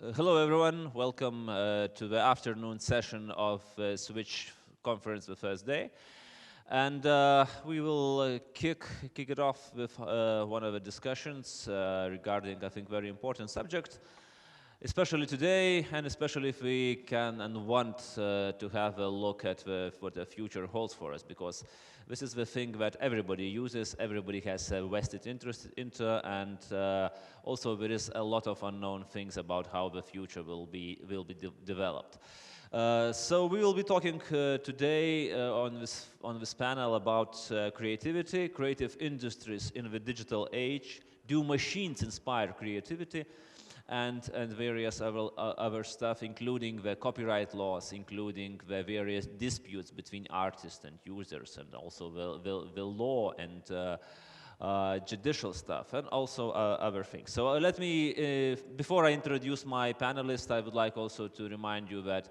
Hello, everyone. Welcome to the afternoon session of Switch conference the first day. And we will kick it off with one of the discussions regarding, I think, very important subject, especially today, and especially if we can and want to have a look at what the future holds for us, because this is the thing that everybody uses, everybody has a vested interest into, and also there is a lot of unknown things about how the future will be developed. So we will be talking today on this panel about creativity, creative industries in the digital age. Do machines inspire creativity? And various other stuff, including the copyright laws, including the various disputes between artists and users, and also the law and judicial stuff, and also other things. So let me, before I introduce my panelists, I would like also to remind you that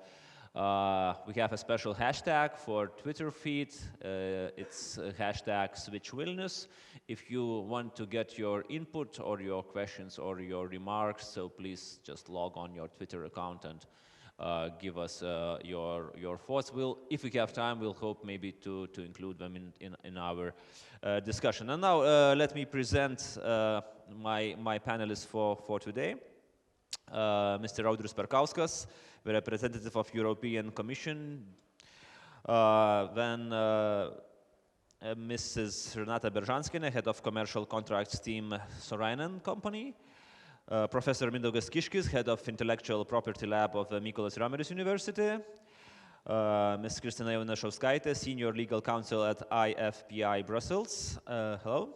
we have a special hashtag for Twitter feed. It's hashtag SwitchWilnius. If you want to get your input or your questions or your remarks, so please just log on your Twitter account and give us your thoughts. If we have time, we'll hope maybe to include them in our discussion. And now let me present my panelists for today. Mr. Audrius Perkauskas, the representative of European Commission. Then Mrs. Renata Beržanskienė, head of commercial contracts team Sorainen Company. Professor Mindaugas Kiškis, head of intellectual property lab of Mykolas Riomeris University. Ms. Kristina Jaunešauskaitė, senior legal counsel at IFPI Brussels. Hello.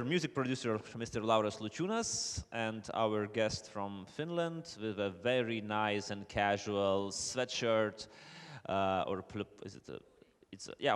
Music producer, Mr. Lauras Lučiūnas, and our guest from Finland with a very nice and casual sweatshirt,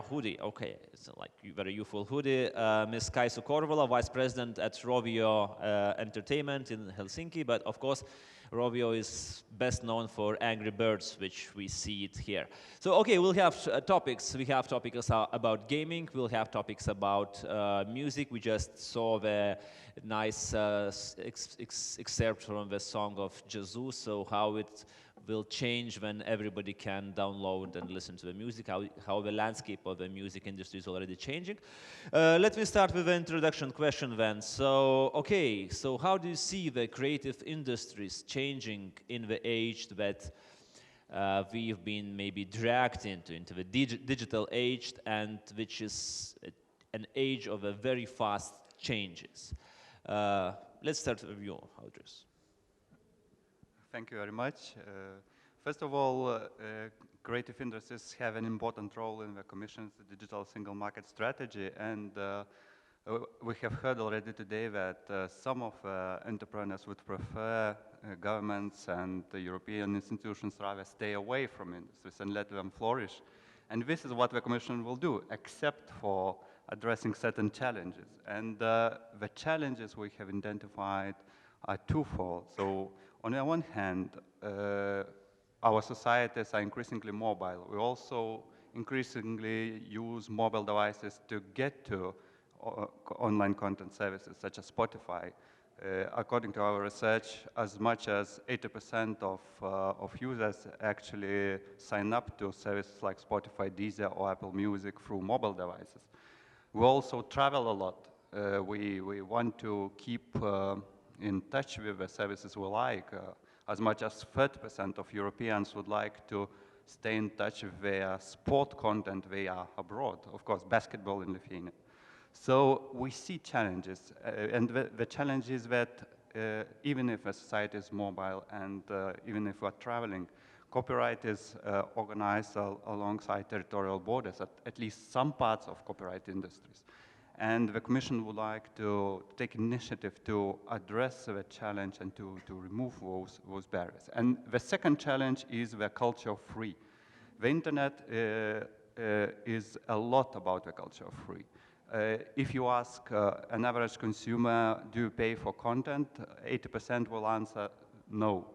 hoodie. Okay, it's like a very youthful hoodie. Ms. Kaisu Korvala, vice president at Rovio Entertainment in Helsinki, but of course, Rovio is best known for Angry Birds, which we see it here. So, okay, we'll have topics. We have topics about gaming. We'll have topics about music. We just saw the nice excerpt from the song of Jesus, so how it will change when everybody can download and listen to the music, how the landscape of the music industry is already changing. Let me start with the introduction question then. So, okay, so how do you see the creative industries changing in the age that we've been maybe dragged into the digital age, and which is an age of a very fast changes? Let's start with you, Audrius. Thank you very much. First of all, creative industries have an important role in the Commission's digital single market strategy, and we have heard already today that some of entrepreneurs would prefer governments and the European institutions rather stay away from industries and let them flourish. And this is what the Commission will do, except for addressing certain challenges. And the challenges we have identified are twofold. So, on the one hand, our societies are increasingly mobile. We also increasingly use mobile devices to get to online content services such as Spotify. According to our research, as much as 80% of users actually sign up to services like Spotify, Deezer, or Apple Music through mobile devices. We also travel a lot. We want to keep in touch with the services we like. As much as 30% of Europeans would like to stay in touch with their sport content via abroad, of course, basketball in Lithuania. So we see challenges, and the challenge is that even if a society is mobile and even if we're traveling, copyright is organized alongside territorial borders, at least some parts of copyright industries. And the Commission would like to take initiative to address the challenge and to remove those barriers. And the second challenge is the culture of free. The internet is a lot about the culture of free. If you ask an average consumer, do you pay for content? 80% will answer no.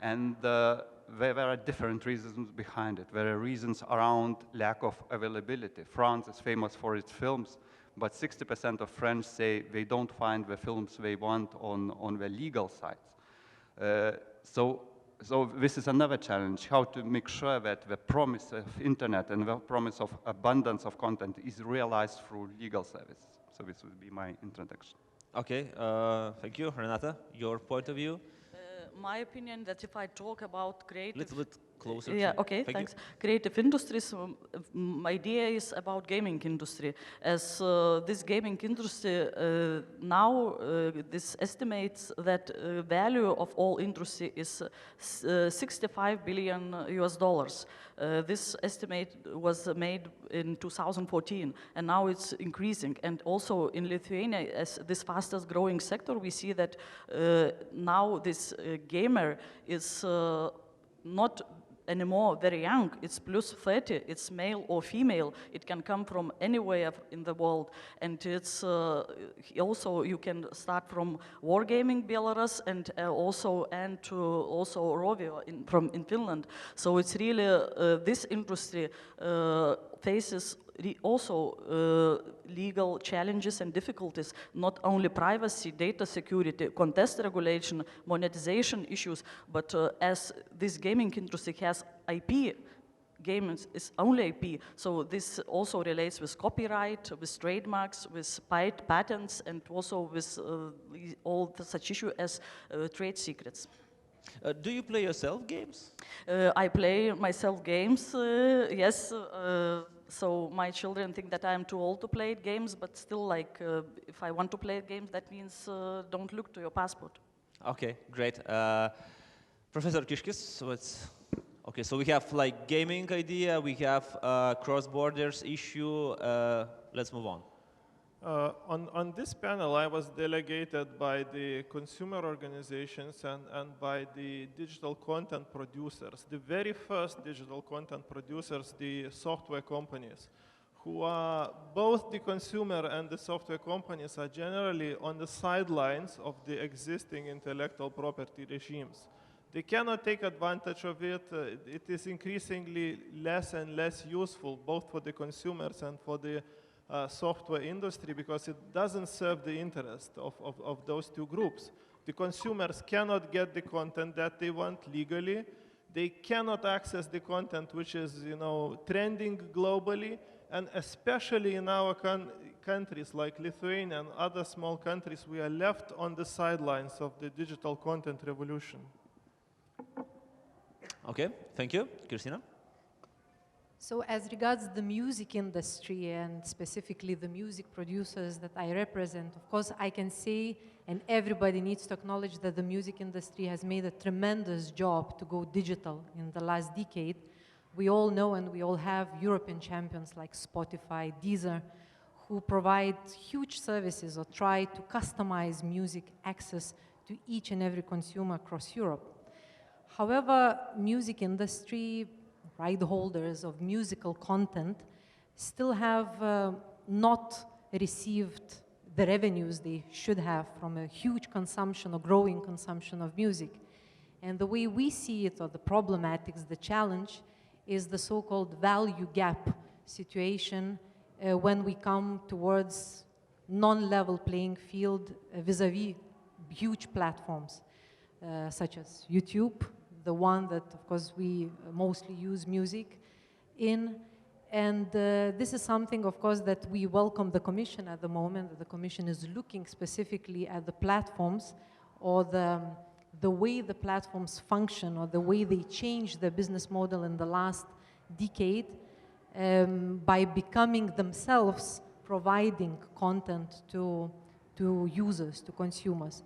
And there are different reasons behind it. There are reasons around lack of availability. France is famous for its films, but 60% of French say they don't find the films they want on the legal sites. So this is another challenge, how to make sure that the promise of internet and the promise of abundance of content is realized through legal service. So this would be my introduction. Okay, thank you. Renata, your point of view? My opinion that if I talk about creative... Little bit closer. Yeah, to okay, thank thanks. You. Creative industries, my idea is about gaming industry. As this gaming industry now, this estimates that value of all industry is 65 billion US dollars. This estimate was made in 2014, and now it's increasing. And also in Lithuania, as this fastest growing sector, we see that now this gamer is not anymore very young. It's plus 30, it's male or female. It can come from anywhere in the world. And it's also, you can start from Wargaming Belarus and also Rovio in Finland. So it's really, this industry faces also legal challenges and difficulties, not only privacy, data security, contest regulation, monetization issues, but as this gaming industry has IP, gaming is only IP, so this also relates with copyright, with trademarks, with patents, and also with all such issues as trade secrets. Do you play yourself games? I play myself games, yes. So my children think that I'm too old to play games, but still, like, if I want to play games, that means don't look to your passport. Okay, great. Professor Kiškis, so it's okay. So we have like gaming idea, we have cross borders issue. Let's move on. On this panel, I was delegated by the consumer organizations and by the digital content producers, the very first digital content producers, the software companies, who are both the consumer and the software companies are generally on the sidelines of the existing intellectual property regimes. They cannot take advantage of it. It is increasingly less and less useful, both for the consumers and for the software industry, because it doesn't serve the interest of those two groups. The consumers cannot get the content that they want legally. They cannot access the content which is, trending globally, and especially in our countries like Lithuania and other small countries, we are left on the sidelines of the digital content revolution. Okay, thank you. Kristina? So as regards the music industry and specifically the music producers that I represent, of course I can say, and everybody needs to acknowledge, that the music industry has made a tremendous job to go digital in the last decade. We all know and we all have European champions like Spotify, Deezer, who provide huge services or try to customize music access to each and every consumer across Europe. However, music industry right holders of musical content still have not received the revenues they should have from a huge consumption or growing consumption of music. And the way we see it, or the problematics, the challenge, is the so-called value gap situation when we come towards non-level playing field vis-a-vis huge platforms such as YouTube, the one that, of course, we mostly use music in. And this is something, of course, that we welcome the Commission at the moment. The Commission is looking specifically at the platforms, or the way the platforms function, or the way they change their business model in the last decade, by becoming themselves providing content to users, to consumers.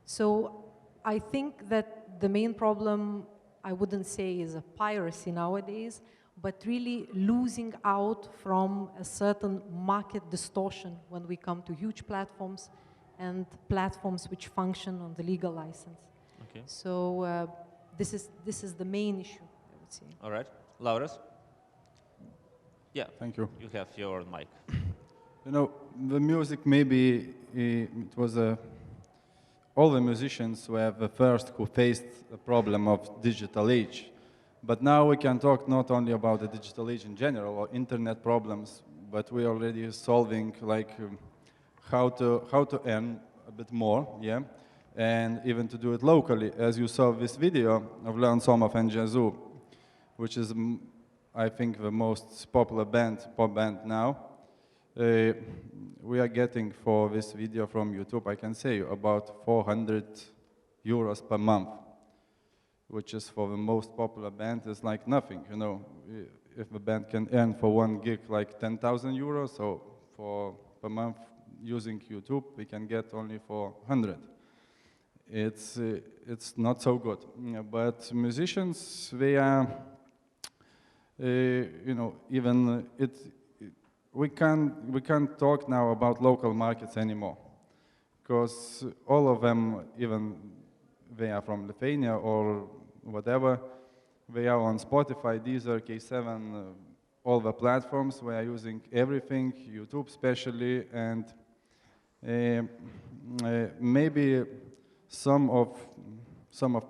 So I think that the main problem, I wouldn't say is a piracy nowadays, but really losing out from a certain market distortion when we come to huge platforms and platforms which function on the legal license. Okay. So this is the main issue, I would say. All right. Lauras? Yeah. Thank you. You have your mic. The music, maybe it was all the musicians were the first who faced the problem of digital age. But now we can talk not only about the digital age in general or internet problems, but we're already solving like how to earn a bit more, yeah. and even to do it locally. As you saw this video of Leon Somov and Yazoo, which is, I think, the most popular pop band now. We are getting for this video from YouTube, I can say, about 400 euros per month, which is for the most popular band is like nothing, you know. If the band can earn for 1 gig like 10,000 euros, so for per month using YouTube, we can get only for 100. It's not so good. Yeah, but musicians, they are, you know, even we can't talk now about local markets anymore, because all of them, even they are from Lithuania or whatever, they are on Spotify, Deezer, K7, all the platforms. We are using everything, YouTube especially, and maybe some of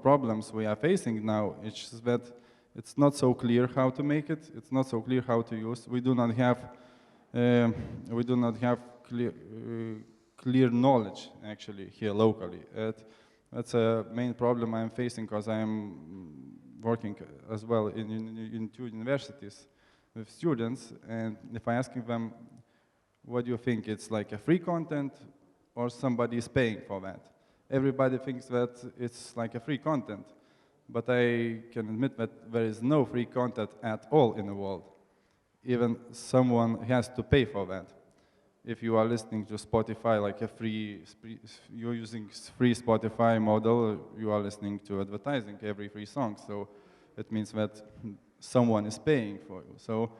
problems we are facing now is that it's not so clear how to make it. It's not so clear how to use. We do not have clear knowledge actually here locally. That's a main problem I'm facing, because I am working as well in 2 universities with students, and if I asking them, what do you think, it's like a free content or somebody is paying for that? Everybody thinks that it's like a free content, but I can admit that there is no free content at all in the world. Even someone has to pay for that. If you are listening to Spotify, like you're using free Spotify model, you are listening to advertising every free song. So it means that someone is paying for you. So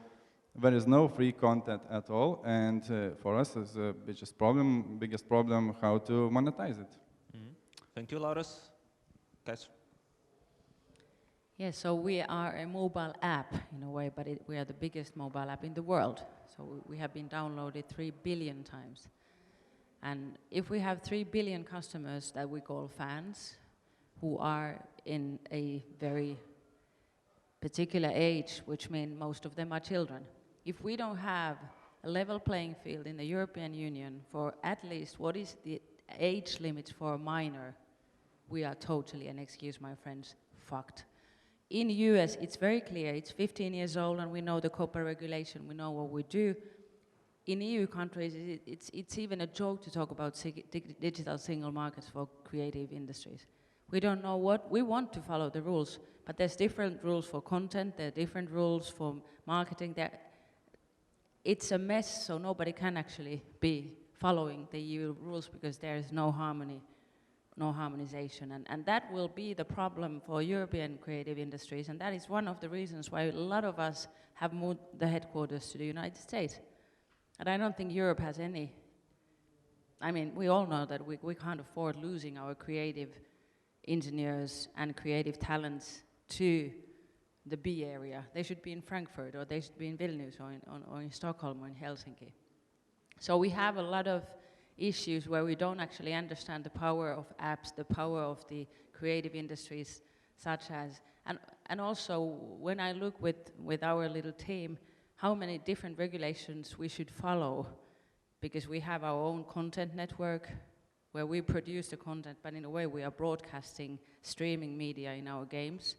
there is no free content at all. And for us, it's the biggest problem, how to monetize it. Mm-hmm. Thank you, Lauras. Guys. Yes, so we are a mobile app in a way, but we are the biggest mobile app in the world. So we have been downloaded 3 billion times. And if we have 3 billion customers that we call fans, who are in a very particular age, which means most of them are children, if we don't have a level playing field in the European Union for at least what is the age limit for a minor, we are totally, and excuse my French, fucked. In the US, it's very clear, it's 15 years old and we know the COPPA regulation, we know what we do. In EU countries, it's even a joke to talk about digital single markets for creative industries. We don't know what, we want to follow the rules, but there's different rules for content, there are different rules for marketing. It's a mess, so nobody can actually be following the EU rules because there is no harmony. No harmonization, and that will be the problem for European creative industries, and that is one of the reasons why a lot of us have moved the headquarters to the United States. And I don't think Europe has any, I mean, we all know that we can't afford losing our creative engineers and creative talents to the B area. They should be in Frankfurt, or they should be in Vilnius, or in Stockholm, or in Helsinki. So we have a lot of issues where we don't actually understand the power of apps, the power of the creative industries, such as, and also when I look with our little team, how many different regulations we should follow, because we have our own content network where we produce the content, but in a way we are broadcasting streaming media in our games.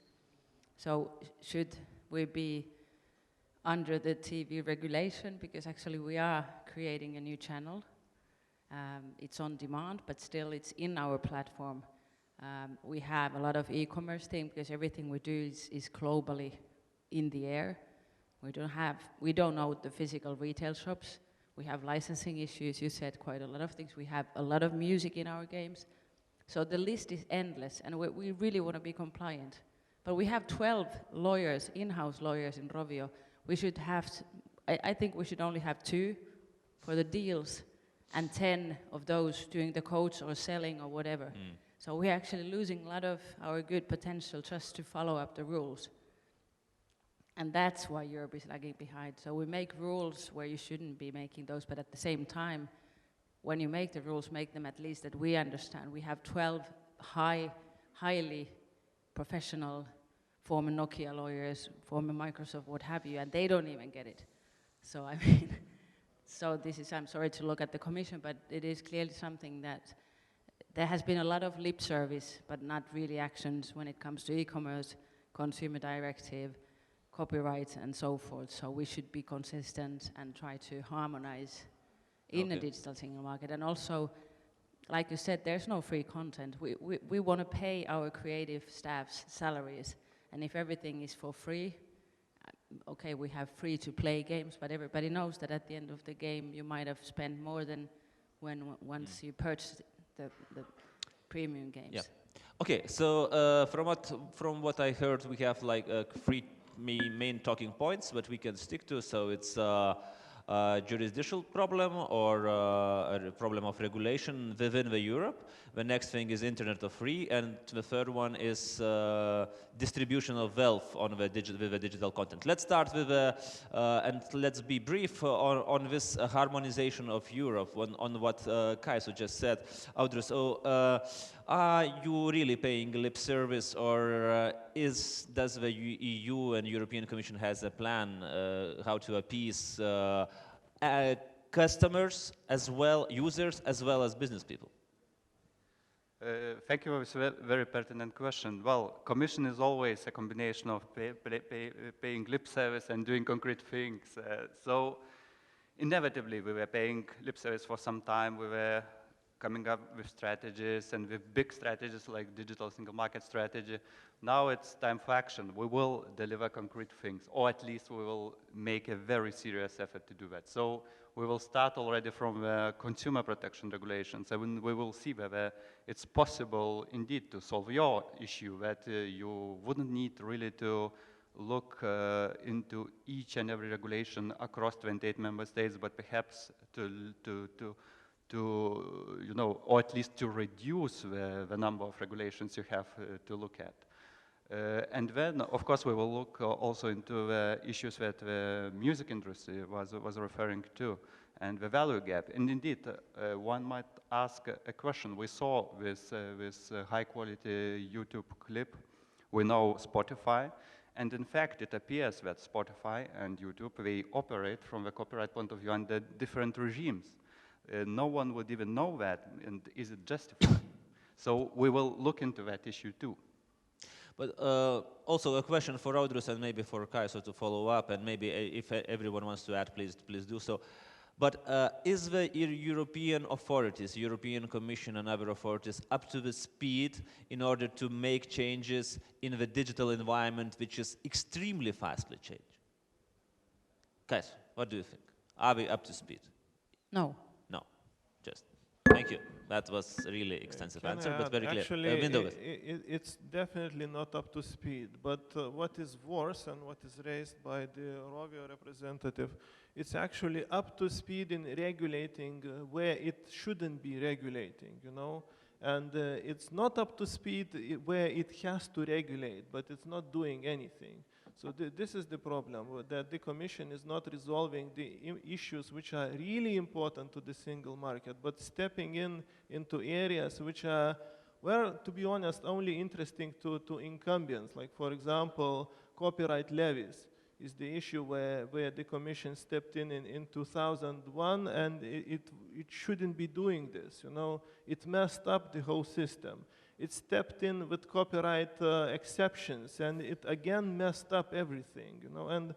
So should we be under the TV regulation, because actually we are creating a new channel. It's on demand, but still it's in our platform. We have a lot of e-commerce thing, because everything we do is globally in the air. We don't know the physical retail shops. We have licensing issues, you said quite a lot of things. We have a lot of music in our games. So the list is endless, and we really want to be compliant. But we have 12 lawyers, in-house lawyers in Rovio. We should have, I think we should only have 2 for the deals, and 10 of those doing the codes or selling or whatever. Mm. So we're actually losing a lot of our good potential just to follow up the rules. And that's why Europe is lagging behind. So we make rules where you shouldn't be making those, but at the same time, when you make the rules, make them at least that we understand. We have 12 highly professional former Nokia lawyers, former Microsoft, what have you, and they don't even get it. So I mean, so this is, I'm sorry to look at the Commission, but it is clearly something that there has been a lot of lip service, but not really actions when it comes to e-commerce, consumer directive, copyright, and so forth. So we should be consistent and try to harmonize in a digital single market. And also, like you said, there's no free content. We want to pay our creative staff's salaries. And if everything is for free, okay, we have free-to-play games, but everybody knows that at the end of the game, you might have spent more than once you purchased the premium games. Yeah. Okay, so from what I heard, we have like three main talking points that we can stick to. So it's jurisdictional problem or a problem of regulation within the Europe. The next thing is Internet of Free, and the third one is distribution of wealth on the with the digital content. Let's start with and let's be brief on this harmonization of Europe, on what Kaiso just said. Audrius, so are you really paying lip service, or does the EU and European Commission has a plan how to appease customers as well, users as well as business people? Thank you for a very pertinent question. Well, Commission is always a combination of paying lip service and doing concrete things. So inevitably, we were paying lip service for some time. We were coming up with strategies and with big strategies like digital single market strategy. Now it's time for action. We will deliver concrete things, or at least we will make a very serious effort to do that. So we will start already from consumer protection regulations, and we will see whether it's possible indeed to solve your issue, that you wouldn't need really to look into each and every regulation across 28 member states, but perhaps to you know, or at least to reduce the number of regulations you have to look at. And then, of course, we will look also into the issues that the music industry was referring to, and the value gap. And indeed, one might ask a question. We saw this high-quality YouTube clip. We know Spotify, and in fact, it appears that Spotify and YouTube, they operate from the copyright point of view under different regimes. No one would even know that, and is it justified? So we will look into that issue too. But also a question for Audrius and maybe for Kaiso to follow up, and maybe if everyone wants to add, please do so. But is the European authorities, European Commission and other authorities, up to the speed in order to make changes in the digital environment, which is extremely fastly changing? Kaiso, what do you think? Are we up to speed? No. No. Just. Thank you. That was a really extensive answer, but very clear. Actually, it's definitely not up to speed. But what is worse, and what is raised by the Rovio representative, it's actually up to speed in regulating where it shouldn't be regulating, you know? And it's not up to speed where it has to regulate, but it's not doing anything. So this is the problem, that the Commission is not resolving the issues which are really important to the single market, but stepping into areas which are, well, to be honest, only interesting to incumbents. Like, for example, copyright levies is the issue where the Commission stepped in 2001, and it shouldn't be doing this, you know. It messed up the whole system. It stepped in with copyright exceptions, and it again messed up everything, you know. And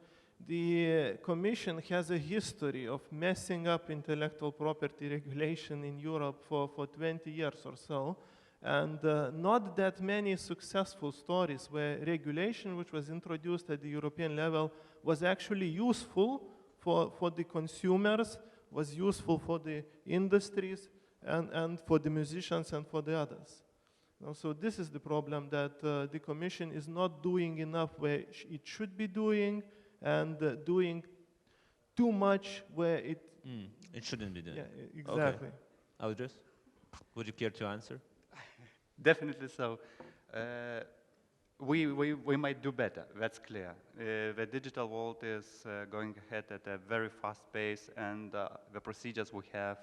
the Commission has a history of messing up intellectual property regulation in Europe for 20 years or so, and not that many successful stories where regulation which was introduced at the European level was actually useful for the consumers, was useful for the industries, and for the musicians and for the others. So this is the problem, that the Commission is not doing enough where it should be doing, and doing too much where it shouldn't be doing. Yeah, exactly. Okay. Audrius, would you care to answer? Definitely so. We might do better, that's clear. The digital world is going ahead at a very fast pace, and the procedures we have,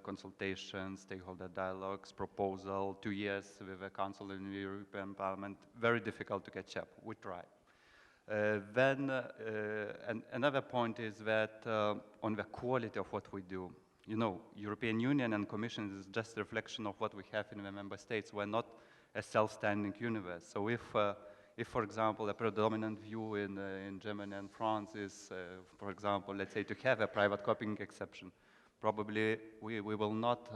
consultations, stakeholder dialogues, proposal, 2 years with the Council and the European Parliament, very difficult to catch up. We try. Then another point is that on the quality of what we do, you know, European Union and Commission is just a reflection of what we have in the member states. We're not a self-standing universe. So if, for example, a predominant view in Germany and France is, for example, let's say to have a private copying exception, probably we will not,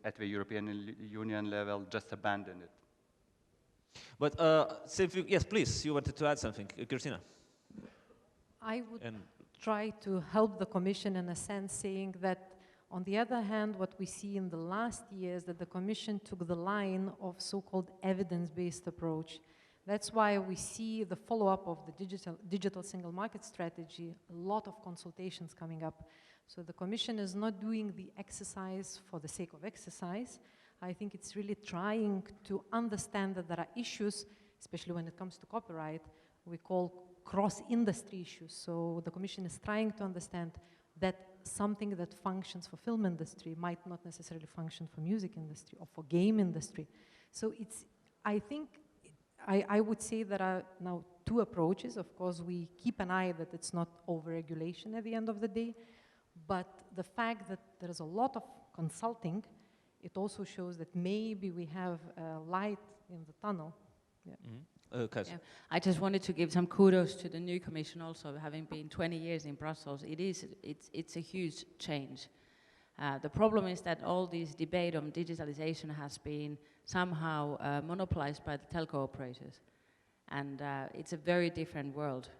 at the European Union level, just abandon it. But yes, please, you wanted to add something. Christina. I would try to help the Commission in a sense, saying that on the other hand, what we see in the last years, that the Commission took the line of so-called evidence-based approach. That's why we see the follow-up of the digital single market strategy, a lot of consultations coming up. So the Commission is not doing the exercise for the sake of exercise. I think it's really trying to understand that there are issues, especially when it comes to copyright, we call cross-industry issues. So the Commission is trying to understand that something that functions for film industry might not necessarily function for music industry or for game industry. So it's, I think, I would say there are now two approaches. Of course, we keep an eye that it's not over-regulation at the end of the day, but the fact that there is a lot of consulting, it also shows that maybe we have a light in the tunnel. Yeah. Mm-hmm. Yeah. I just wanted to give some kudos to the new Commission also, having been 20 years in Brussels. It's a huge change. The problem is that all this debate on digitalization has been somehow monopolized by the telco operators. And it's a very different world.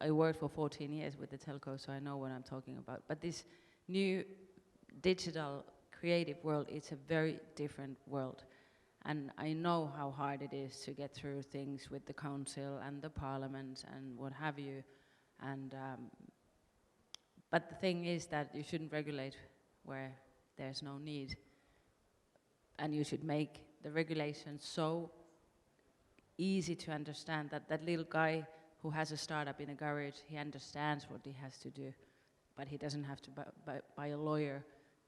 I worked for 14 years with the telco, so I know what I'm talking about. But this new digital creative world, it's a very different world. And I know how hard it is to get through things with the council and the parliament and what have you. And but the thing is that you shouldn't regulate where there's no need. And you should make the regulations so easy to understand that that little guy who has a startup in a garage, he understands what he has to do, but he doesn't have to buy a lawyer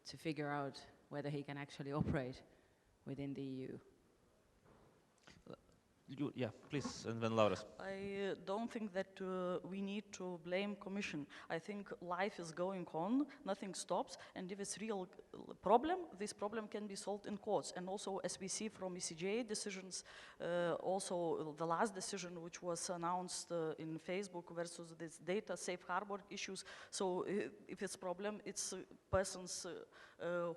to figure out whether he can actually operate within the EU. Yeah, please, and then Lauras. I don't think that we need to blame Commission. I think life is going on, nothing stops, and if it's real problem, this problem can be solved in courts. And also, as we see from ECJ decisions, also the last decision which was announced in Facebook versus this data safe harbor issues. So if it's problem, it's persons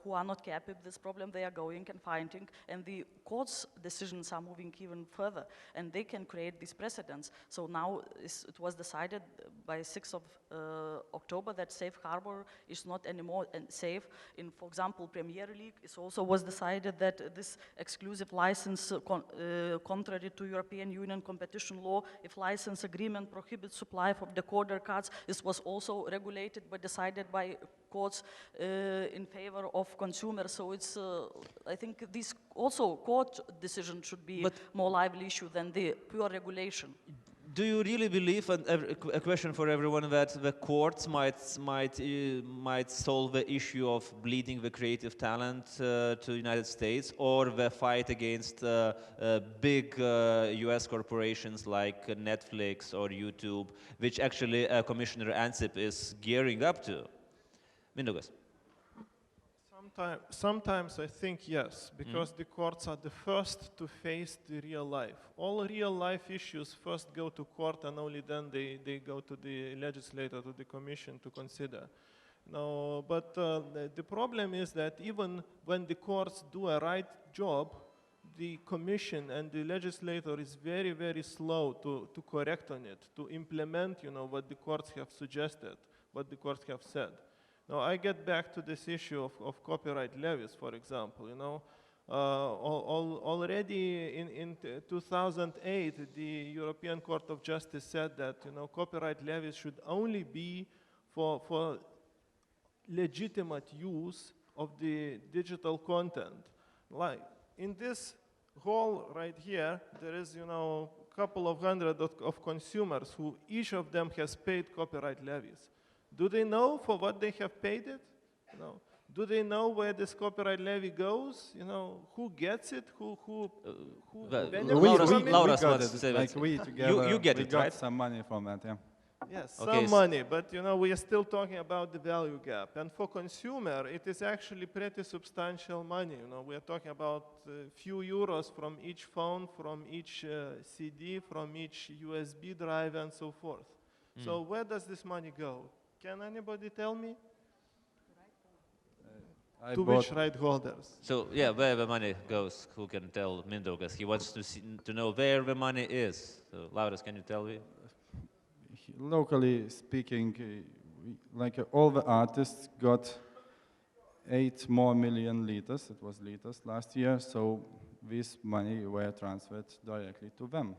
who are not capable of this problem, they are going and finding, and the court's decisions are moving even further, and they can create these precedents. So now it was decided by 6th of October that safe harbor is not anymore safe. In, for example, Premier League, it also was decided that this exclusive license, contrary to European Union competition law, if license agreement prohibits supply of decoder cards, this was also regulated but decided by courts in favor of consumers. So it's, I think this also court decision should be more lively issue than the pure regulation. Do you really believe, and a question for everyone, that the courts might solve the issue of bleeding the creative talent to the United States, or the fight against big US corporations like Netflix or YouTube, which actually Commissioner Ansip is gearing up to? Mindaugas. Sometimes I think yes, because the courts are the first to face the real life. All real life issues first go to court, and only then they go to the legislator, to the commission to consider. No, but the problem is that even when the courts do a right job, the commission and the legislator is very, very slow to correct on it, to implement, what the courts have suggested, what the courts have said. Now, I get back to this issue of copyright levies, for example. Already in 2008, the European Court of Justice said that copyright levies should only be for legitimate use of the digital content. Like in this hall right here, there is a couple of hundred of consumers who each of them has paid copyright levies. Do they know for what they have paid it? Do they know where this copyright levy goes? Who gets it? Who benefits from it? Lauras we wants to say like that. we together, you get we it, got right? some money from that, yeah. Yes, Okay, some money, but you know, we are still talking about the value gap. And for consumer, it is actually pretty substantial money. You know, we are talking about a few euros from each phone, from each CD, from each USB drive, and so forth. So where does this money go? Can anybody tell me? I To bought- which right holders? So yeah, where the money goes, who can tell Mindaugas? He wants to know where the money is. So Lauras, can you tell me? Locally speaking, all the artists got 8 more million liters, it was liters last year, so this money were transferred directly to them.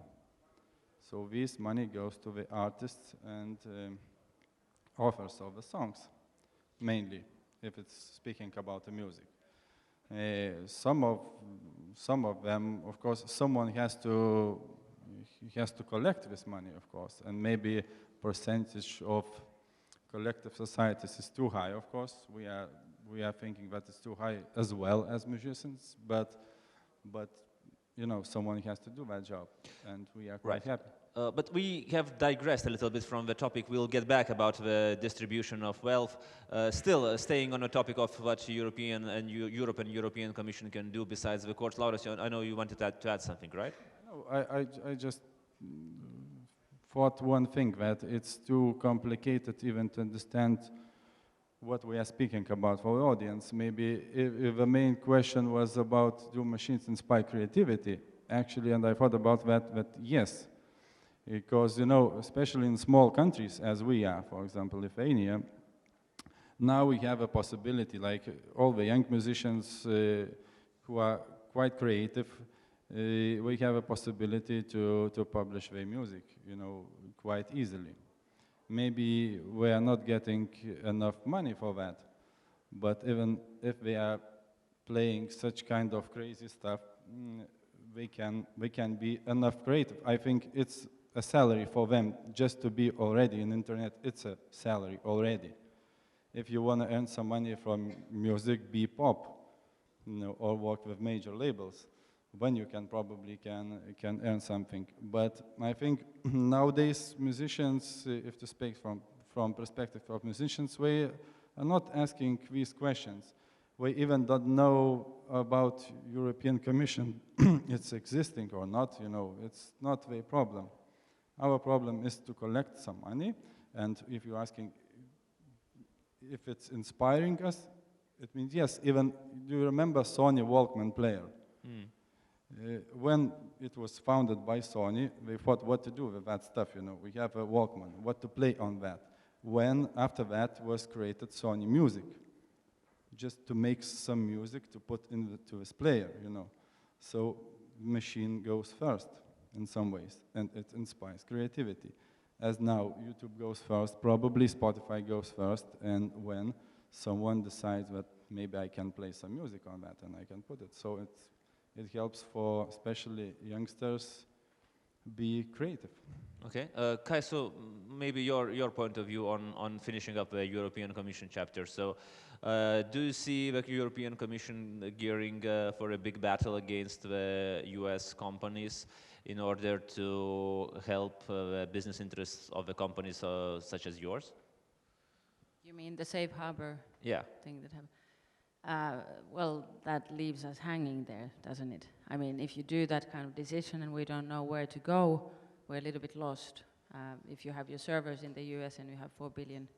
So this money goes to the artists and authors of the songs, mainly, if it's speaking about the music. Some of them, of course, someone has to collect this money, of course, and maybe percentage of collective societies is too high. Of course, we are thinking that it's too high as well as musicians, but you know, someone has to do that job, and we are quite Right. happy. But we have digressed a little bit from the topic. We'll get back about the distribution of wealth. Still, staying on the topic of what European and Europe and European Commission can do besides the courts. Lauras, I know you wanted to add something, right? No, I just thought one thing, that it's too complicated even to understand what we are speaking about for the audience. Maybe if the main question was about do machines inspire creativity, actually, and I thought about that yes. Because, you know, especially in small countries as we are, for example, Lithuania, now we have a possibility, like all the young musicians who are quite creative, we have a possibility to publish their music, you know, quite easily. Maybe we are not getting enough money for that, but even if they are playing such kind of crazy stuff, they can be enough creative. I think it's a salary for them just to be already in internet. It's a salary already. If you want to earn some money from music, be pop, you know, or work with major labels, then you can probably can earn something. But I think nowadays musicians, if to speak from perspective of musicians, we are not asking these questions. We even don't know about European Commission, it's existing or not, you know, it's not their problem. Our problem is to collect some money, and if you're asking if it's inspiring us, it means yes. Even, do you remember Sony Walkman player? When it was founded by Sony, they thought what to do with that stuff, you know. We have a Walkman, what to play on that. When, after that, was created Sony Music, just to make some music to put into this player, you know. So machine goes first in some ways, and it inspires creativity. As now, YouTube goes first, probably Spotify goes first, and when someone decides that maybe I can play some music on that, and I can put it. So it helps for especially youngsters be creative. Okay. Kai, so maybe your point of view on finishing up the European Commission chapter. So do you see the European Commission gearing for a big battle against the US companies in order to help the business interests of the companies such as yours? You mean the safe harbor Yeah. thing that happened? Well, that leaves us hanging there, doesn't it? I mean, if you do that kind of decision and we don't know where to go, we're a little bit lost. If you have your servers in the US and you have 4 billion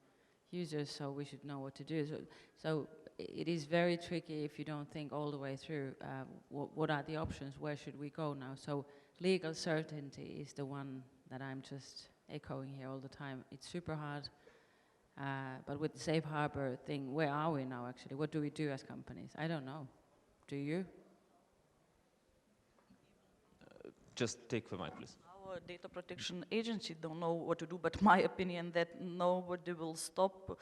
users, so we should know what to do. So it is very tricky if you don't think all the way through what are the options, where should we go now. So legal certainty is the one that I'm just echoing here all the time. It's super hard. But with the safe harbor thing, where are we now actually? What do we do as companies? I don't know. Do you? Just take the mic, please. Our data protection agency don't know what to do, but my opinion that nobody will stop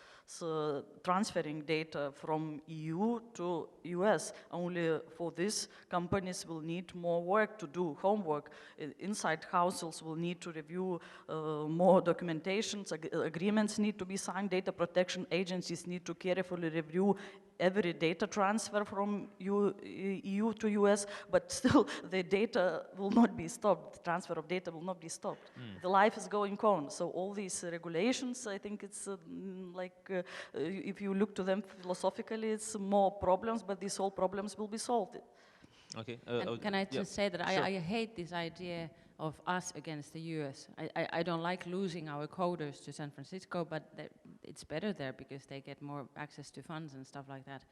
transferring data from EU to US. Only for this, companies will need more work to do, homework. Inside households will need to review more documentations, agreements need to be signed, data protection agencies need to carefully review every data transfer from EU to US, but still the data will not be stopped. The transfer of data will not be stopped. The life is going on. So all these regulations, I think it's if you look to them philosophically, it's more problems, but these all problems will be solved. Okay. And can I just say that sure. I hate this idea of us against the US. I don't like losing our coders to San Francisco, but it's better there because they get more access to funds and stuff like that.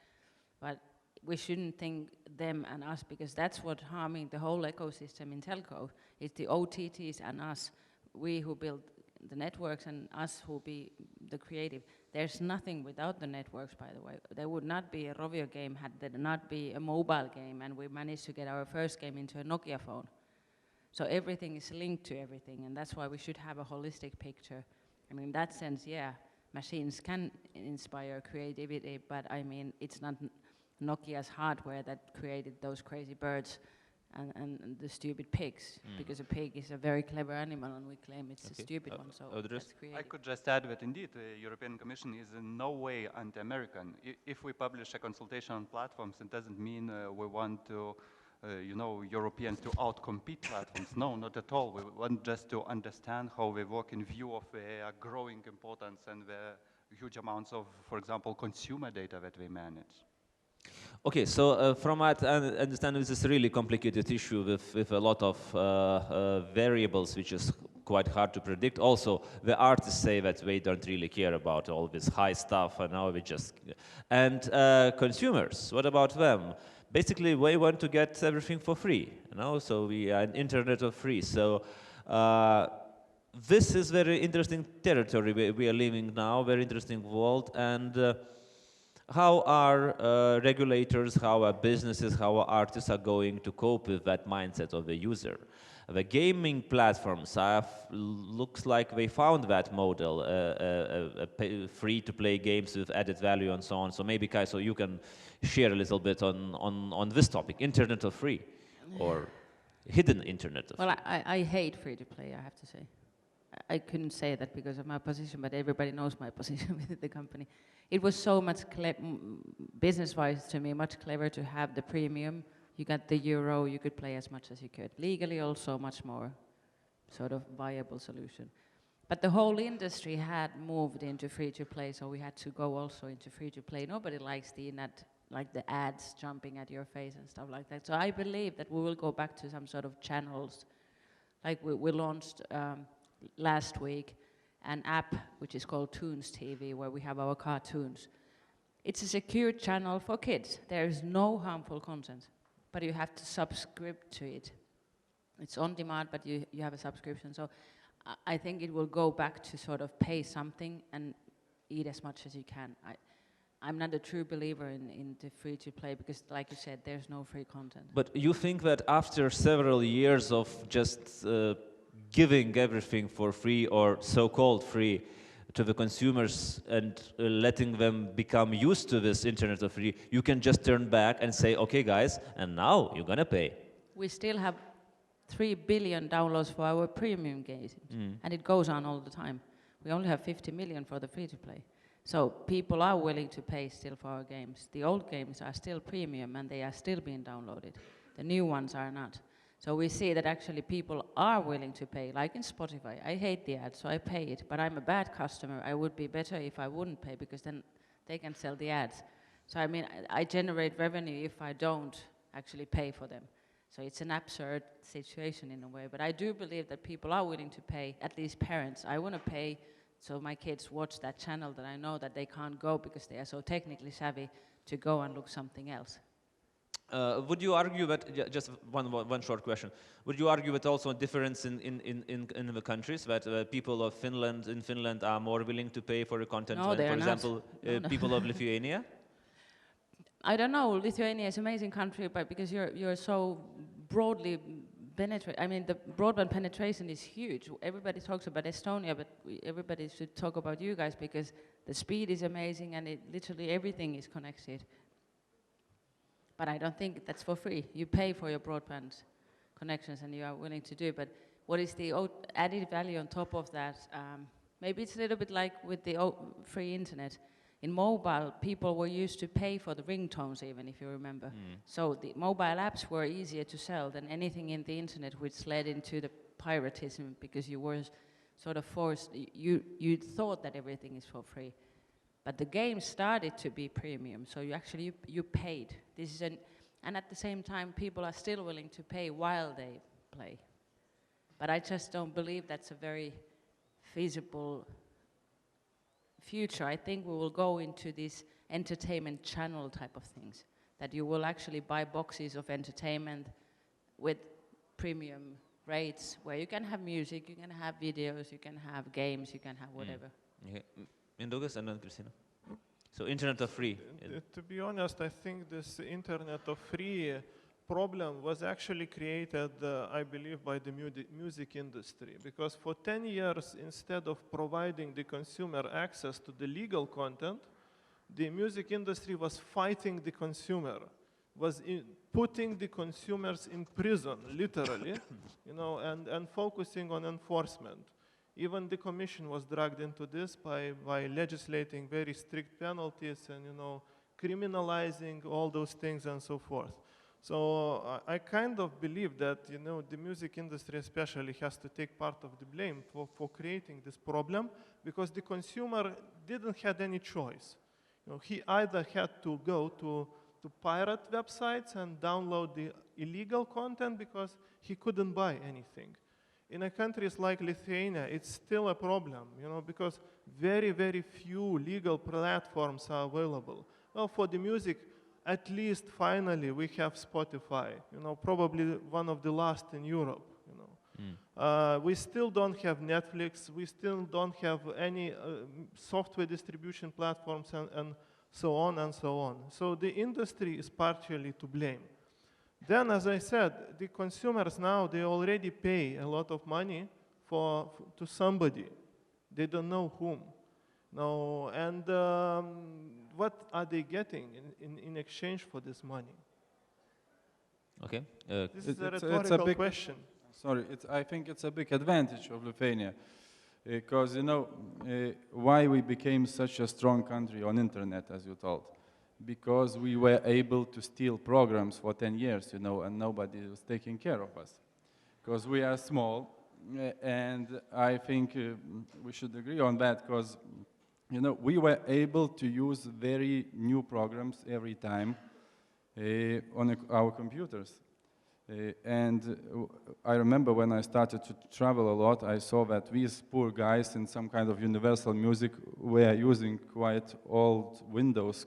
But we shouldn't think them and us, because that's what harming the whole ecosystem in telco. It's the OTTs and us, we who build the networks and us who be the creative. There's nothing without the networks, by the way. There would not be a Rovio game had there not be a mobile game, and we managed to get our first game into a Nokia phone. So everything is linked to everything, and that's why we should have a holistic picture. I mean, in that sense, yeah, machines can inspire creativity, but I mean, it's not Nokia's hardware that created those crazy birds and the stupid pigs, because a pig is a very clever animal, and we claim it's a stupid one, so that's creative. I could just add that indeed the European Commission is in no way anti-American. If we publish a consultation on platforms, it doesn't mean we want to, Europeans to outcompete platforms. No, not at all. We want just to understand how they work in view of their growing importance and the huge amounts of, for example, consumer data that they manage. Okay, so from what I understand, this is a really complicated issue with a lot of variables, which is quite hard to predict. Also, the artists say that they don't really care about all this high stuff, and now we just... And consumers, what about them? Basically, we want to get everything for free, so we are an internet of free. So this is very interesting territory we are living now, very interesting world, and how are regulators, how are businesses, how are artists are going to cope with that mindset of the user? The gaming platforms looks like they found that model, free-to-play games with added value and so on. So maybe, Kaiso, you can share a little bit on this topic, internet of free, or hidden internet of free. Well, I hate free-to-play, I have to say. I couldn't say that because of my position, but everybody knows my position within the company. It was so much business-wise to me, much clever to have the premium. You got the euro, you could play as much as you could. Legally also much more sort of viable solution. But the whole industry had moved into free-to-play, so we had to go also into free-to-play. Nobody likes the ads jumping at your face and stuff like that. So I believe that we will go back to some sort of channels. Like we launched last week an app which is called Toons TV, where we have our cartoons. It's a secure channel for kids. There is no harmful content, but you have to subscribe to it. It's on demand, but you have a subscription. So I think it will go back to sort of pay something and eat as much as you can. I'm not a true believer in the free-to-play because, like you said, there's no free content. But you think that after several years of just giving everything for free or so-called free to the consumers and letting them become used to this internet of free, you can just turn back and say, okay guys, and now you're gonna pay. We still have 3 billion downloads for our premium games, and it goes on all the time. We only have 50 million for the free-to-play. So people are willing to pay still for our games. The old games are still premium and they are still being downloaded. The new ones are not. So we see that actually people are willing to pay, like in Spotify. I hate the ads, so I pay it, but I'm a bad customer. I would be better if I wouldn't pay because then they can sell the ads. So I mean, I generate revenue if I don't actually pay for them. So it's an absurd situation in a way, but I do believe that people are willing to pay, at least parents. I want to pay so my kids watch that channel that I know that they can't go because they are so technically savvy to go and look something else. Would you argue that, just one short question, would you argue that also a difference in the countries, that people of Finland are more willing to pay for the content No, than, for not. example, No. people of Lithuania? I don't know, Lithuania is an amazing country, but because you're so broadly penetrated, I mean the broadband penetration is huge. Everybody talks about Estonia, but everybody should talk about you guys because the speed is amazing and literally everything is connected. But I don't think that's for free. You pay for your broadband connections and you are willing to do it. But what is the added value on top of that? Maybe it's a little bit like with the free internet. In mobile, people were used to pay for the ringtones even, if you remember. So the mobile apps were easier to sell than anything in the internet, which led into the piratism, because you were sort of forced, you thought that everything is for free. But the game started to be premium, so you paid. And at the same time, people are still willing to pay while they play. But I just don't believe that's a very feasible future. I think we will go into this entertainment channel type of things, that you will actually buy boxes of entertainment with premium rates, where you can have music, you can have videos, you can have games, you can have whatever. Okay. Mindaugas and then Kristina. So internet of free. To be honest, I think this internet of free problem was actually created, I believe, by the music industry. Because for 10 years, instead of providing the consumer access to the legal content, the music industry was fighting the consumer, was putting the consumers in prison, literally, and focusing on enforcement. Even the Commission was dragged into this by legislating very strict penalties and, criminalizing all those things and so forth. So I kind of believe that, the music industry especially has to take part of the blame for creating this problem, because the consumer didn't have any choice. He either had to go to pirate websites and download the illegal content because he couldn't buy anything. In countries like Lithuania, it's still a problem, because very, very few legal platforms are available. Well, for the music, at least finally we have Spotify, probably one of the last in Europe. We still don't have Netflix, we still don't have any software distribution platforms and so on and so on. So the industry is partially to blame. Then, as I said, the consumers now, they already pay a lot of money to somebody. They don't know whom. No, and what are they getting in exchange for this money? Okay. This is a It's a rhetorical big question. Sorry, I think it's a big advantage of Lithuania, because why we became such a strong country on internet, as you told, because we were able to steal programs for 10 years, and nobody was taking care of us, because we are small, and I think we should agree on that, because we were able to use very new programs every time on our computers. And I remember when I started to travel a lot, I saw that these poor guys in some kind of Universal Music were using quite old Windows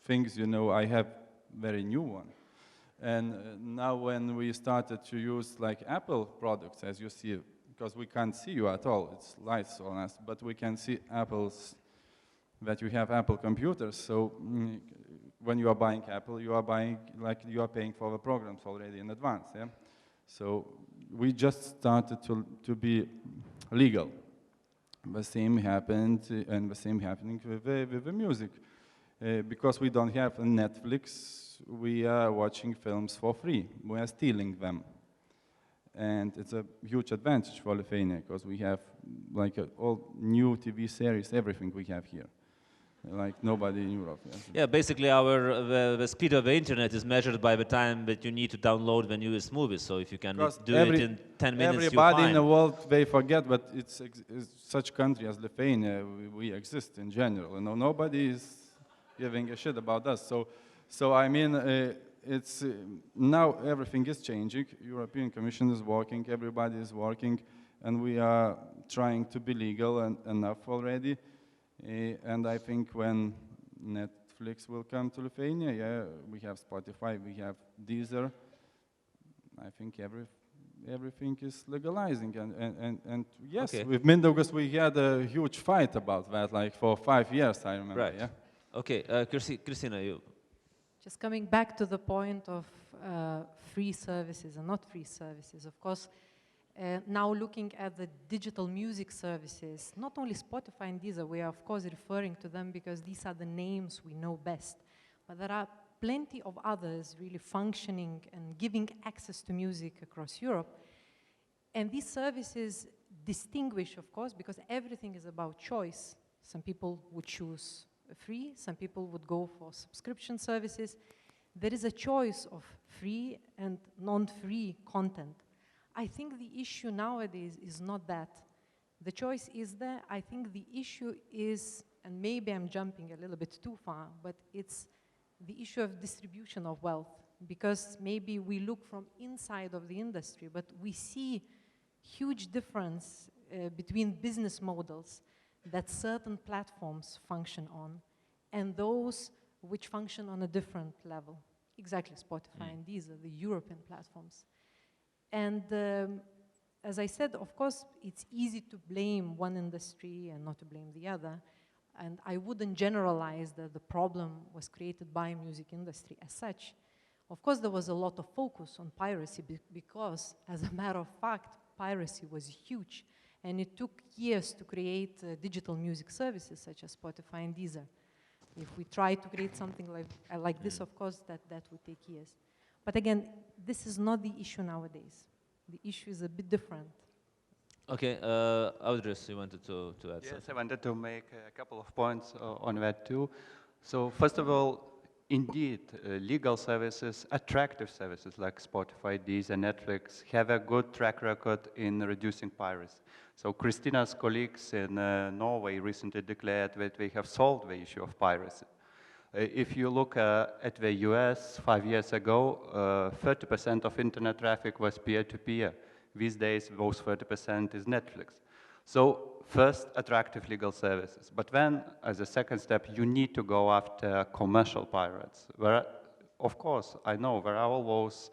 things. I have very new one. And now when we started to use like Apple products, as you see, because we can't see you at all, it's lights on us, but we can see that you have Apple computers. So when you are buying Apple, you are paying for the programs already in advance. Yeah? So we just started to be legal. The same happened, and the same happening with the music. Because we don't have Netflix, we are watching films for free. We are stealing them. And it's a huge advantage for Lithuania, because we have like all new TV series, everything we have here. Like nobody in Europe. Yeah, basically the speed of the internet is measured by the time that you need to download the newest movies. So if you can do it in 10 minutes, everybody you're in the fine. world, they forget, but it's such country as Lithuania, we exist in general. Nobody is giving a shit about us. So I mean, it's now everything is changing. European Commission is working, everybody is working, and we are trying to be legal enough already. And I think when Netflix will come to Lithuania, we have Spotify, we have Deezer. I think everything is legalizing. And yes, Okay. with Mindaugas we had a huge fight about that, like for 5 years, I remember. Right. Yeah? Okay, Kristina, you. Just coming back to the point of free services and not free services, of course, now looking at the digital music services, not only Spotify and Deezer, we are of course referring to them because these are the names we know best, but there are plenty of others really functioning and giving access to music across Europe. And these services distinguish, of course, because everything is about choice. Some people would choose free, some people would go for subscription services. There is a choice of free and non-free content. I think the issue nowadays is not that. The choice is there. I think the issue is, and maybe I'm jumping a little bit too far, but it's the issue of distribution of wealth. Because maybe we look from inside of the industry, but we see huge difference between business models that certain platforms function on and those which function on a different level. Exactly, Spotify and Deezer, the European platforms. And as I said, of course, it's easy to blame one industry and not to blame the other. And I wouldn't generalize that the problem was created by music industry as such. Of course, there was a lot of focus on piracy because, as a matter of fact, piracy was huge. And it took years to create digital music services such as Spotify and Deezer. If we try to create something like this, of course, that would take years. But again, this is not the issue nowadays. The issue is a bit different. Okay, Audris, you wanted to add Yes, something? I wanted to make a couple of points on that too. So first of all, indeed, legal services, attractive services like Spotify, Deezer, Netflix have a good track record in reducing piracy. So Christina's colleagues in Norway recently declared that they have solved the issue of piracy. If you look at the US 5 years ago, 30% of internet traffic was peer-to-peer. These days, those 30% is Netflix. So first, attractive legal services. But then, as a second step, you need to go after commercial pirates. Where, of course, I know there are all those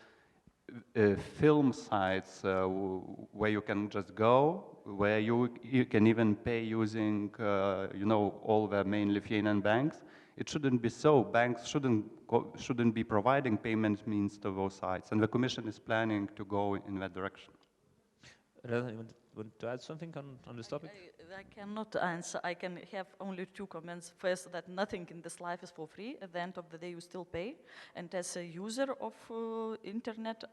film sites where you can just go, where you can even pay using, all the main Lithuanian banks. It shouldn't be so. Banks shouldn't be providing payment means to those sites, and the Commission is planning to go in that direction. Rena, you want to add something on this topic? I cannot answer. I can have only two comments. First, that nothing in this life is for free. At the end of the day, you still pay. And as a user of internet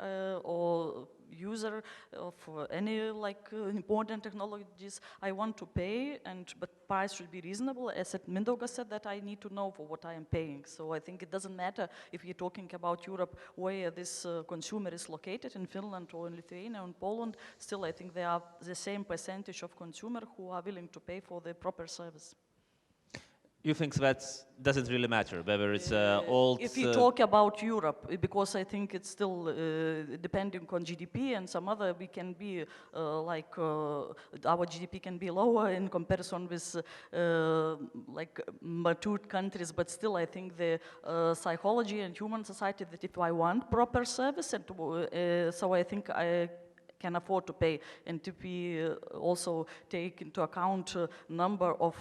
or user of any important technologies, I want to pay, but price should be reasonable. As Mindaugas said, that I need to know for what I am paying. So I think it doesn't matter if you're talking about Europe where this consumer is located, in Finland or in Lithuania or in Poland. Still, I think there are the same percentage of consumer who are willing to pay for the proper service. You think that doesn't really matter, whether it's old... If you talk about Europe, because I think it's still depending on GDP and some other, we can be our GDP can be lower in comparison with matured countries, but still I think the psychology and human society that if I want proper service, and so I think I can afford to pay, and to be also take into account number of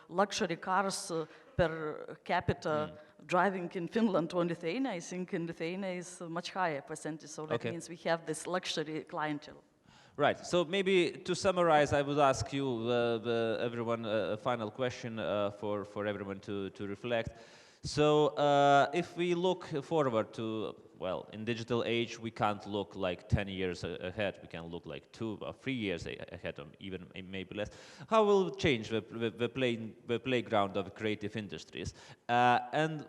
luxury cars per capita driving in Finland or Lithuania. I think in Lithuania is a much higher percentage, so that means we have this luxury clientele. Right, so maybe to summarize, I would ask you, everyone, a final question for everyone to reflect. So if we look forward to, well, in digital age, we can't look like 10 years ahead. We can look like 2 or 3 years ahead, or even maybe less. How will it change the playground of creative industries? And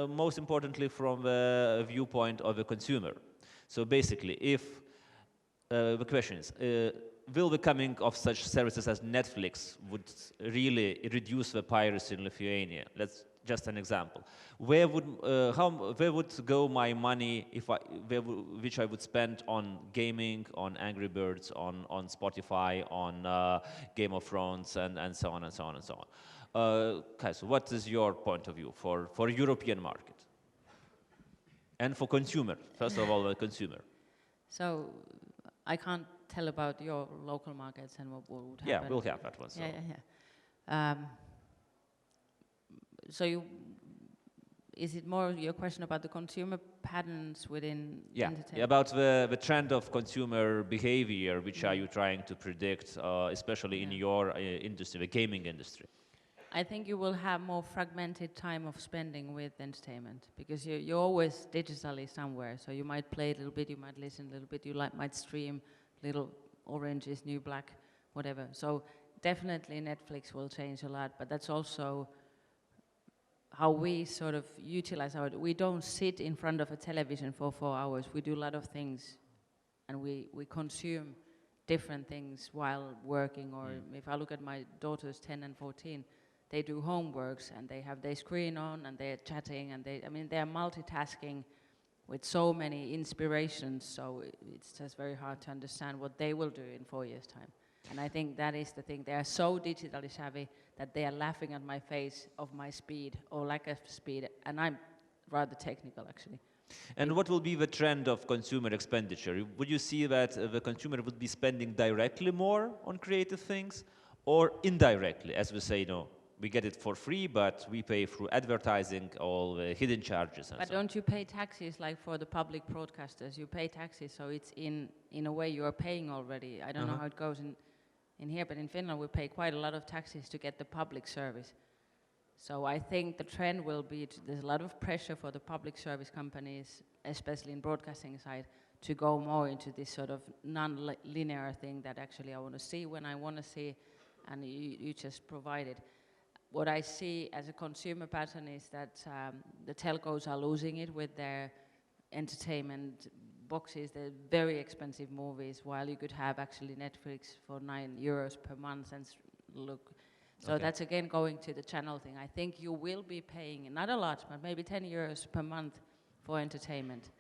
most importantly, from the viewpoint of the consumer. So basically, if the question is, will the coming of such services as Netflix would really reduce the piracy in Lithuania? That's just an example. Where would go my money which I would spend on gaming, on Angry Birds, on Spotify, on Game of Thrones, and so on and so on and so on? Okay, so what is your point of view for European market and for consumer? First of all, the consumer. So I can't tell about your local markets and what would happen. Yeah, we'll have that one. So. Yeah. So is it more your question about the consumer patterns within entertainment? Yeah, about the trend of consumer behavior, which are you trying to predict, especially in your industry, the gaming industry? I think you will have more fragmented time of spending with entertainment because you're always digitally somewhere. So you might play a little bit, you might listen a little bit, you might stream little Orange is New Black, whatever. So definitely Netflix will change a lot, but that's also how we sort of utilize we don't sit in front of a television for 4 hours. We do a lot of things, and we consume different things while working. Or if I look at my daughters, 10 and 14, they do homeworks and they have their screen on and they're chatting and they're multitasking with so many inspirations. So it's just very hard to understand what they will do in 4 years' time. And I think that is the thing. They are so digitally savvy that they are laughing at my face of my speed or lack of speed, and I'm rather technical, actually. And what will be the trend of consumer expenditure? Would you see that the consumer would be spending directly more on creative things, or indirectly, as we say, no, we get it for free, but we pay through advertising, all the hidden charges and But so on? don't you pay taxes like for the public broadcasters? You pay taxes, so it's in a way you are paying already. I don't know how it goes in here, but in Finland we pay quite a lot of taxes to get the public service. So I think the trend will be, there's a lot of pressure for the public service companies, especially in broadcasting side, to go more into this sort of non-linear thing that actually I want to see when I want to see, and you just provide it. What I see as a consumer pattern is that the telcos are losing it with their entertainment boxes. They're very expensive movies, while you could have actually Netflix for €9 per month and look. So that's again going to the channel thing. I think you will be paying, not a lot, but maybe €10 per month for entertainment.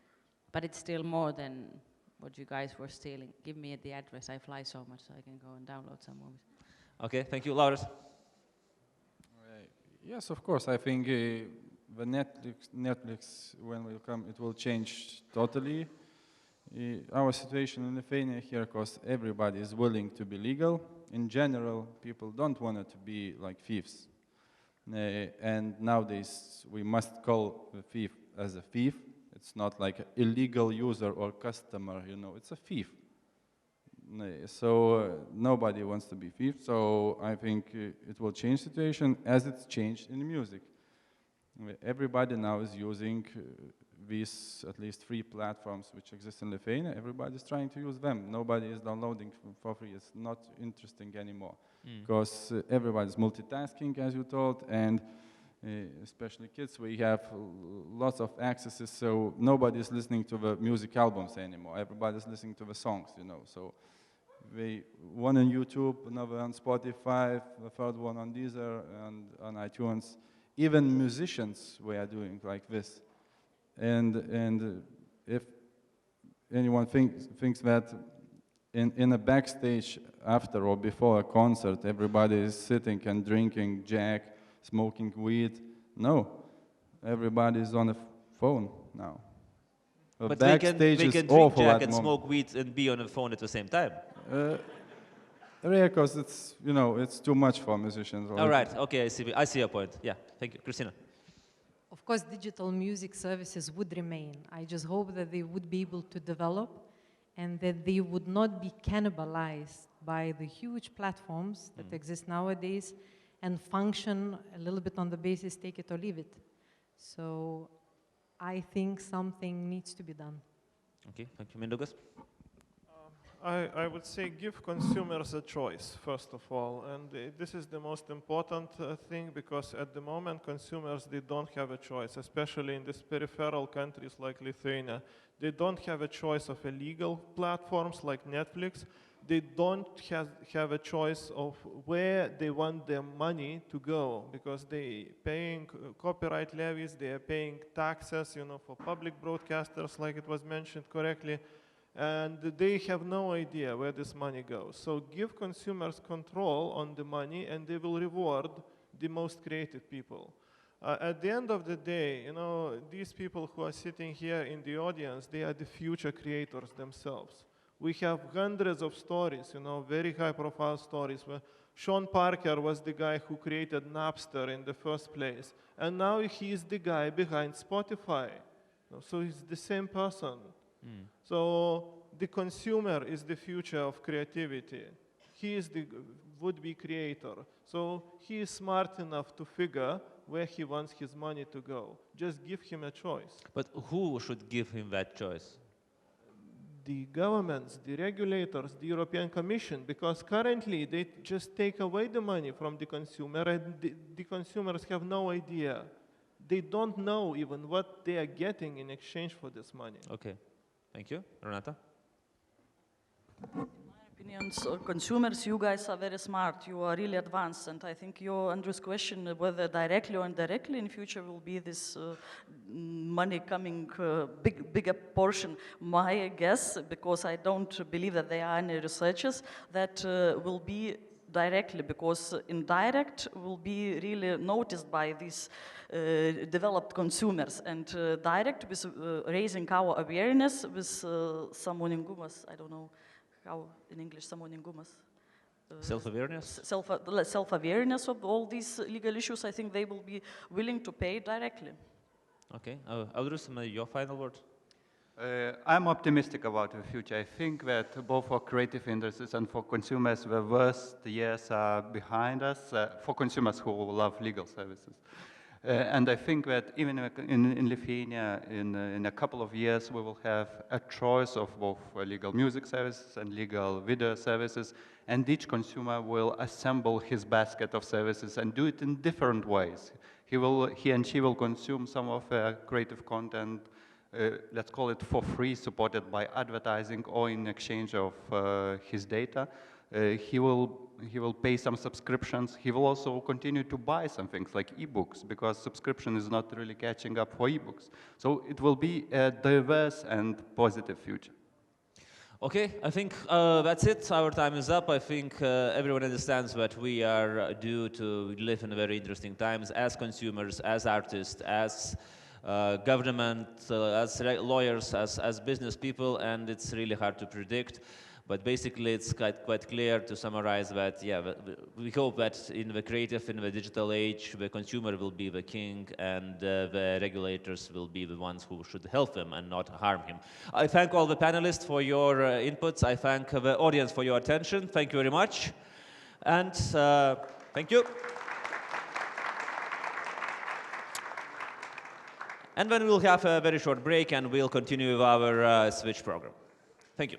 But it's still more than what you guys were stealing. Give me the address. I fly so much, so I can go and download some movies. Okay, thank you. Lauris? Yes, of course. I think the Netflix, when will come, it will change totally. Our situation in Lithuania here, because everybody is willing to be legal. In general, people don't want it to be like thieves. And nowadays, we must call the thief as a thief. It's not like an illegal user or customer, you know, it's a thief. So nobody wants to be thief. So I think it will change the situation as it's changed in music. Everybody now is using these at least 3 platforms which exist in Lithuania. Everybody's trying to use them. Nobody is downloading for free. It's not interesting anymore because everybody's multitasking, as you told, and especially kids, we have lots of accesses, so nobody's listening to the music albums anymore. Everybody's listening to the songs, you know. So one on YouTube, another on Spotify, the third one on Deezer and on iTunes. Even musicians were doing like this. And if anyone thinks that in a backstage after or before a concert, everybody is sitting and drinking Jack, smoking weed, no, everybody is on a phone now. But they can drink Jack and smoke weed and be on the phone at the same time. Yeah, because it's, you know, it's too much for musicians. All right, okay, I see your point. Yeah, thank you. Christina. Of course, digital music services would remain. I just hope that they would be able to develop and that they would not be cannibalized by the huge platforms that exist nowadays and function a little bit on the basis, take it or leave it. So I think something needs to be done. Okay, thank you. Mindaugas? I would say give consumers a choice, first of all. And this is the most important thing, because at the moment, consumers, they don't have a choice, especially in these peripheral countries like Lithuania. They don't have a choice of illegal platforms like Netflix. They don't have a choice of where they want their money to go, because they paying copyright levies, they are paying taxes, you know, for public broadcasters, like it was mentioned correctly. And they have no idea where this money goes. So give consumers control on the money, and they will reward the most creative people. At the end of the day, you know, these people who are sitting here in the audience, they are the future creators themselves. We have hundreds of stories, you know, very high-profile stories, where Sean Parker was the guy who created Napster in the first place, and now he is the guy behind Spotify. So he's the same person. So the consumer is the future of creativity. He is the would-be creator. So he is smart enough to figure where he wants his money to go. Just give him a choice. But who should give him that choice? The governments, the regulators, the European Commission, because currently they just take away the money from the consumer, and the consumers have no idea they don't know even what they are getting in exchange for this money. Okay, thank you. Renata? Opinions, consumers, you guys are very smart, you are really advanced, and I think your Andrew's question, whether directly or indirectly in future will be this money coming bigger portion. My guess, because I don't believe that there are any researchers, that will be directly, because indirect will be really noticed by these developed consumers, and direct with raising our awareness with sąmoningumas, I don't know how in English sąmoningumas. Self-awareness? Self-awareness of all these legal issues, I think they will be willing to pay directly. Okay, Audrius, your final word? I'm optimistic about the future. I think that both for creative industries and for consumers, the worst years are behind us, for consumers who love legal services. And I think that even in Lithuania, in a couple of years, we will have a choice of both legal music services and legal video services, and each consumer will assemble his basket of services and do it in different ways. He and she will consume some of creative content, let's call it for free, supported by advertising or in exchange of his data. He will pay some subscriptions. He will also continue to buy some things like ebooks, because subscription is not really catching up for ebooks. So it will be a diverse and positive future. Okay, I think that's it. Our time is up. I think everyone understands that we are due to live in very interesting times as consumers, as artists, as government, as lawyers, as business people, and it's really hard to predict. But basically, it's quite clear to summarize that, yeah, we hope that in the creative, in the digital age, the consumer will be the king, and the regulators will be the ones who should help him and not harm him. I thank all the panelists for your inputs. I thank the audience for your attention. Thank you very much. And thank you. And then we'll have a very short break, and we'll continue with our Switch program. Thank you.